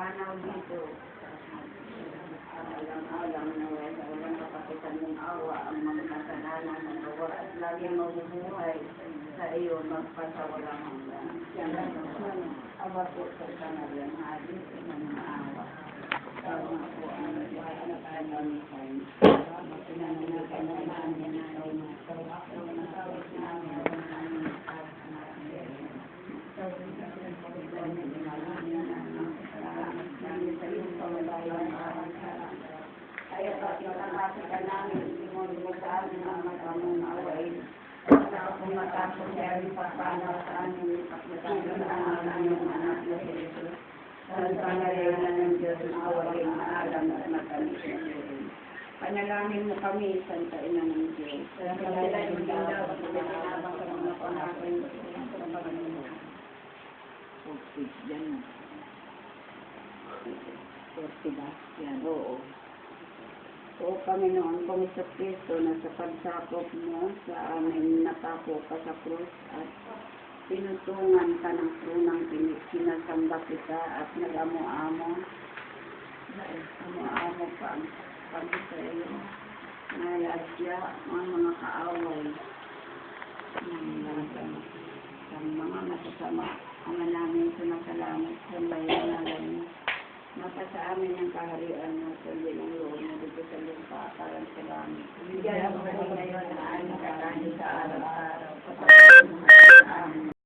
panaw dito. Alam-alam na walang kapakitan ng awa ang mga kasalanan ng gawa at lagi mabubuhay sa iyo magpasawalang hanggan. Awa po sa kanalang hadis ng maawa. Tama po ang anak-anak namin. Pinananakan na namin na kaya pag natatapos ka namin, simulimod sa amin ang matamong awain. Kung matapos siya rin papanaw sa amin, ipagpatapos ang aming anak na Jesus. Sa pangalanan ng Diyos na awain, maalam at matamis na Diyos. Panalangin mo kami, Santa Ina ng Diyos. Sa paglalay ng daw, at pinabang sa mga panakon sa Panginoon. Okay, yan. Yan, oo. O Panginoon, kung sa Kristo na sa pagsakop mo sa amin natako ka sa krus at pinutungan ka ng trunang sinasamba kita at nag-amo-amo pa ang sabi sa iyo naladya ang mga kaaway ng mga masasama ang namin sumasalangit sa bayan namin. Mata sa amin ang kaharian mo sa ng loob na dito sa lupa parang sa langit. Bigyan mo ngayon na aming kakanin sa araw-araw.